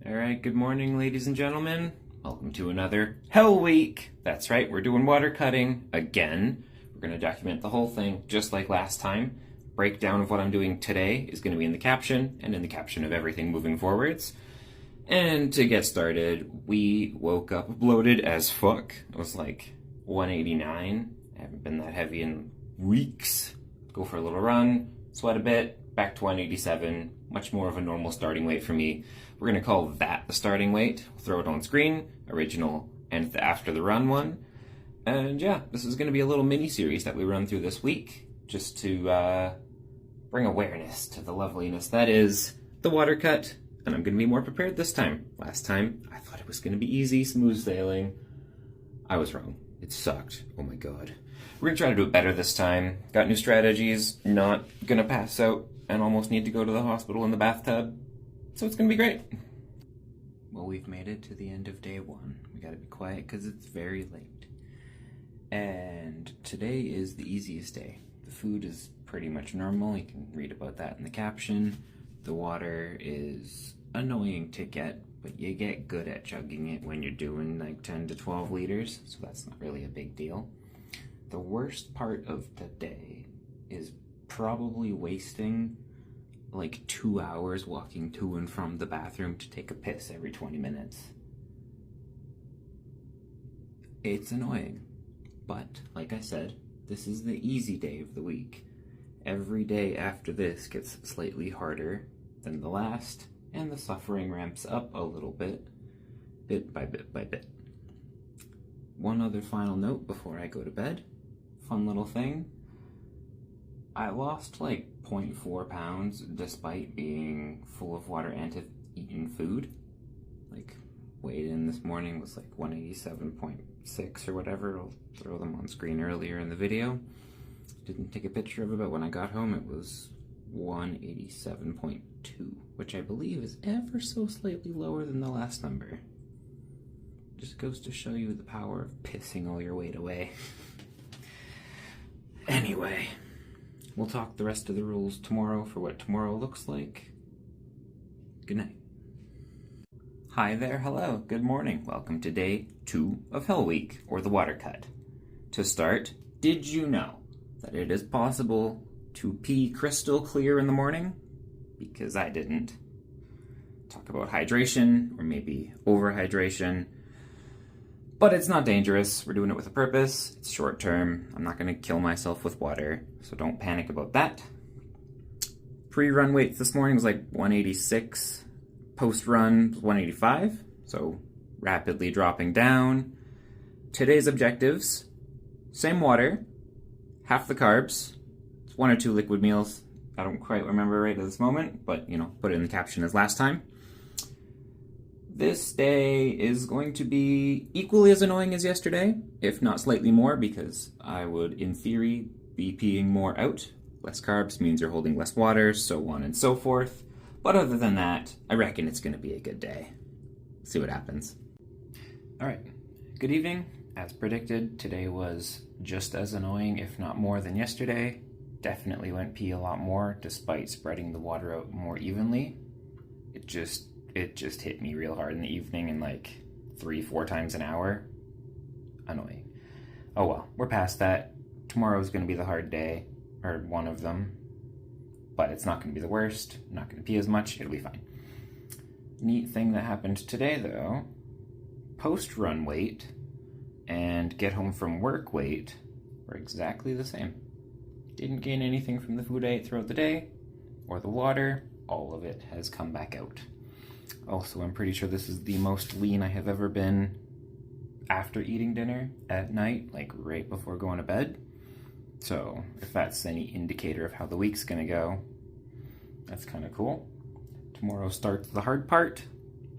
Alright, good morning, ladies and gentlemen. Welcome to another Hell Week. That's right, we're doing water cutting again. We're going to document the whole thing just like last time. Breakdown of what I'm doing today is going to be in the caption, and in the caption of everything moving forwards. And to get started, we woke up bloated as fuck. It was like 189. I haven't been that heavy in weeks. Go for a little run, sweat a bit, back to 187. Much more of a normal starting weight for me. We're going to call that the starting weight. We'll throw it on screen, original and the after the run one. And yeah, this is going to be a little mini series that we run through this week, just to bring awareness to the loveliness that is the water cut. And I'm going to be more prepared this time. Last time, I thought it was going to be easy, smooth sailing. I was wrong. It sucked. Oh my god. We're going to try to do it better this time. Got new strategies. Not going to pass out and almost need to go to the hospital in the bathtub. So it's going to be great. Well, we've made it to the end of day one. We got to be quiet because it's very late. And today is the easiest day. The food is pretty much normal. You can read about that in the caption. The water is annoying to get, but you get good at chugging it when you're doing like 10 to 12 liters, so that's not really a big deal. The worst part of the day is probably wasting like 2 hours walking to and from the bathroom to take a piss every 20 minutes. It's annoying, but like I said, this is the easy day of the week. Every day after this gets slightly harder than the last, and the suffering ramps up a little bit by bit by bit. One other final note before I go to bed. Fun little thing. I lost like 0.4 pounds despite being full of water and have eaten food. Like, weighed in this morning was like 187.6 or whatever. I'll throw them on screen earlier in the video. Didn't take a picture of it, but when I got home it was 187.2, which I believe is ever so slightly lower than the last number. Just goes to show you the power of pissing all your weight away. Anyway, we'll talk the rest of the rules tomorrow for what tomorrow looks like. Good night. Hi there, hello, good morning. Welcome to day 2 of Hell Week, or the water cut. To start, did you know that it is possible to pee crystal clear in the morning? Because I didn't. Talk about hydration, or maybe overhydration. But it's not dangerous. We're doing it with a purpose. It's short term. I'm not going to kill myself with water, so don't panic about that. Pre-run weights this morning was like 186. Post-run was 185, so rapidly dropping down. Today's objectives: same water, half the carbs, 1 or 2 liquid meals. I don't quite remember right at this moment, but, put it in the caption as last time. This day is going to be equally as annoying as yesterday, if not slightly more, because I would, in theory, be peeing more out. Less carbs means you're holding less water, so on and so forth. But other than that, I reckon it's going to be a good day. See what happens. Alright, good evening. As predicted, today was just as annoying, if not more, than yesterday. Definitely went pee a lot more, despite spreading the water out more evenly. It just hit me real hard in the evening, and like 3-4 times an hour. Annoying. Oh well, we're past that. Tomorrow's going to be the hard day, or one of them. But it's not going to be the worst. I'm not going to pee as much. It'll be fine. Neat thing that happened today, though. Post-run weight and get home from work weight were exactly the same. Didn't gain anything from the food I ate throughout the day, or the water. All of it has come back out. Also, I'm pretty sure this is the most lean I have ever been after eating dinner at night, like right before going to bed. So, if that's any indicator of how the week's gonna go, that's kind of cool. Tomorrow starts the hard part.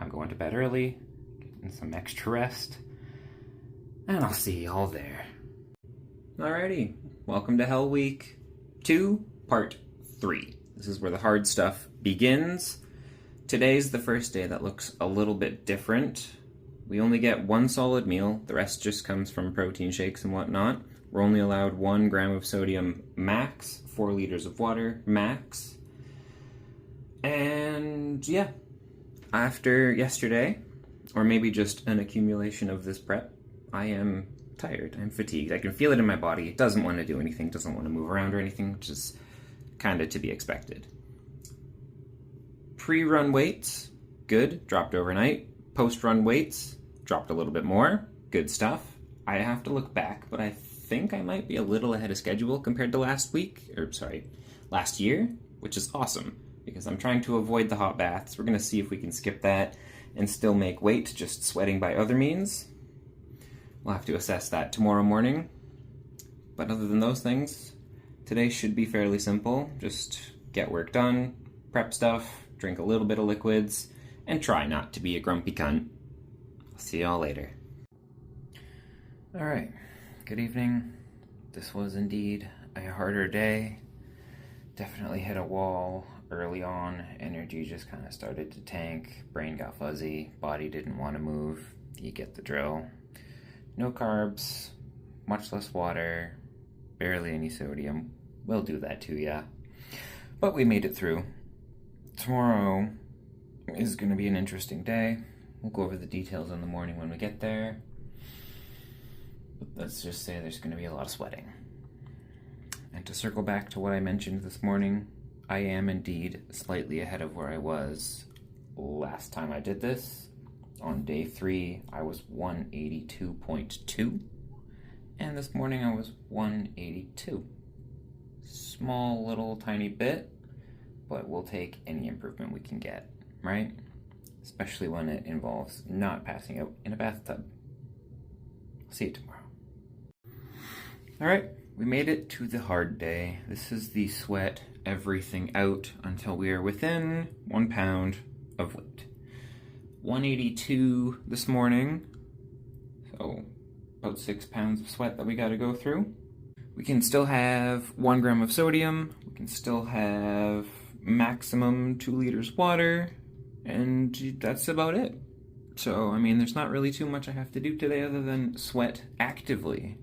I'm going to bed early, getting some extra rest, and I'll see y'all there. Alrighty, welcome to Hell Week 2, Part 3. This is where the hard stuff begins. Today's the first day that looks a little bit different. We only get 1 solid meal. The rest just comes from protein shakes and whatnot. We're only allowed 1 gram of sodium max, 4 liters of water max. And yeah, After yesterday, or maybe just an accumulation of this prep, I am tired. I'm fatigued. I can feel it in my body. It doesn't want to do anything, doesn't want to move around or anything, which is kind of to be expected. Pre-run weights, good, dropped overnight. Post-run weights, dropped a little bit more, good stuff. I have to look back, but I think I might be a little ahead of schedule compared to last year, which is awesome because I'm trying to avoid the hot baths. We're going to see if we can skip that and still make weight, just sweating by other means. We'll have to assess that tomorrow morning. But other than those things, today should be fairly simple. Just get work done, prep stuff, drink a little bit of liquids, and try not to be a grumpy cunt. I'll see y'all later. Alright, good evening. This was indeed a harder day. Definitely hit a wall early on. Energy just kind of started to tank. Brain got fuzzy. Body didn't want to move. You get the drill. No carbs, much less water, barely any sodium. Will do that to ya. But we made it through. Tomorrow is going to be an interesting day. We'll go over the details in the morning when we get there. But let's just say there's going to be a lot of sweating. And to circle back to what I mentioned this morning, I am indeed slightly ahead of where I was last time I did this. On day 3, I was 182.2, and this morning I was 182. Small little tiny bit, but we'll take any improvement we can get, right? Especially when it involves not passing out in a bathtub. I'll see you tomorrow. Alright, we made it to the hard day. This is the sweat everything out until we are within 1 pound of weight. 182 this morning, so about 6 pounds of sweat that we got to go through. We can still have 1 gram of sodium, we can still have maximum 2 liters water, and that's about it. So, I mean, there's not really too much I have to do today other than sweat actively.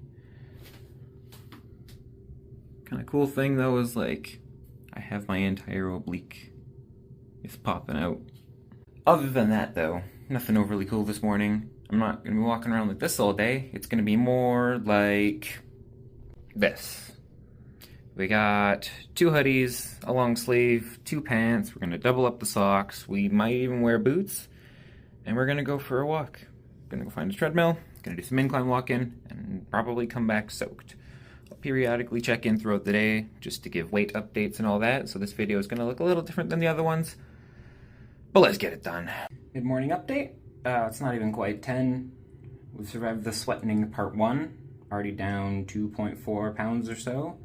Kind of cool thing though is like, I have my entire oblique is popping out. Other than that though, nothing overly cool this morning. I'm not going to be walking around like this all day. It's going to be more like this. We got 2 hoodies, a long sleeve, 2 pants. We're going to double up the socks. We might even wear boots. And we're going to go for a walk. Going to go find a treadmill. Going to do some incline walking and probably come back soaked. I'll periodically check in throughout the day just to give weight updates and all that. So this video is going to look a little different than the other ones. But let's get it done. Good morning update. It's not even quite 10. We survived the sweatening part 1. Already down 2.4 pounds or so.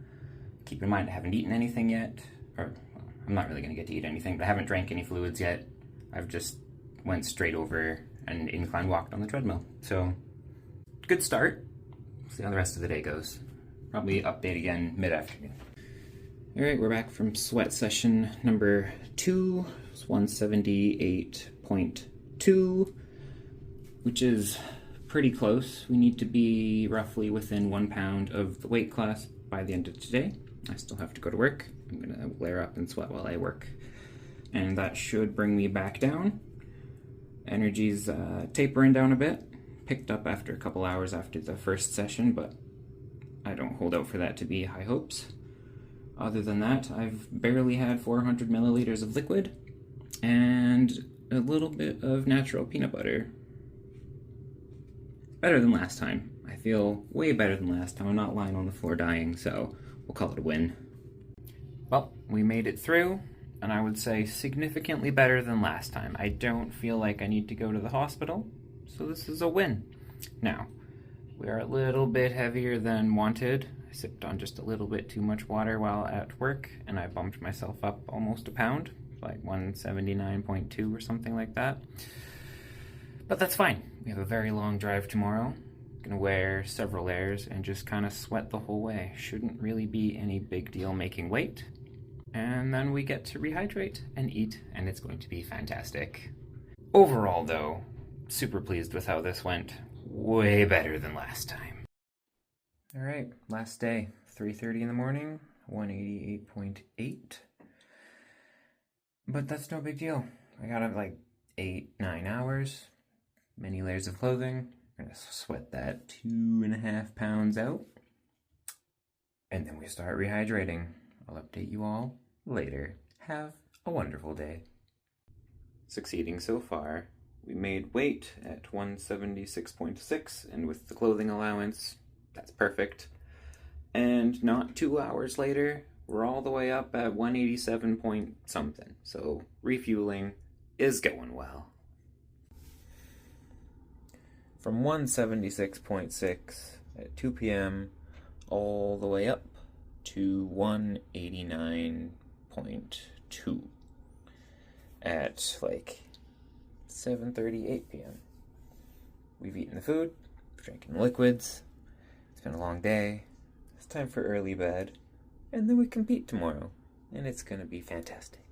Keep in mind I haven't eaten anything yet. Or, well, I'm not really going to get to eat anything, but I haven't drank any fluids yet. I've just went straight over and incline walked on the treadmill. So, good start. See how the rest of the day goes. Probably update again mid-afternoon. Alright, we're back from sweat session number 2. It's 178.2, which is pretty close. We need to be roughly within 1 pound of the weight class by the end of today. I still have to go to work. I'm gonna glare up and sweat while I work. And that should bring me back down. Energy's tapering down a bit. Picked up after a couple hours after the first session, but I don't hold out for that to be high hopes. Other than that, I've barely had 400 milliliters of liquid and a little bit of natural peanut butter. Better than last time. I feel way better than last time. I'm not lying on the floor dying, so we'll call it a win. Well, we made it through, and I would say significantly better than last time. I don't feel like I need to go to the hospital, so this is a win. Now, we are a little bit heavier than wanted. I sipped on just a little bit too much water while at work, and I bumped myself up almost a pound, like 179.2 or something like that. But that's fine. We have a very long drive tomorrow. Gonna wear several layers and just kind of sweat the whole way. Shouldn't really be any big deal making weight. And then we get to rehydrate and eat, and it's going to be fantastic. Overall though, super pleased with how this went. Way better than last time. Alright, last day, 3:30 in the morning, 188.8. But that's no big deal. I got like 8-9 hours, many layers of clothing. We're gonna sweat that 2.5 pounds out. And then we start rehydrating. I'll update you all later. Have a wonderful day. Succeeding so far. We made weight at 176.6, and with the clothing allowance, that's perfect. And not 2 hours later, we're all the way up at 187 point something. So refueling is going well. From 176.6 at 2 p.m. all the way up to 189.2 at like 7:38 p.m. We've eaten the food, drinking liquids. It's been a long day. It's time for early bed, and then we compete tomorrow, and it's gonna be fantastic.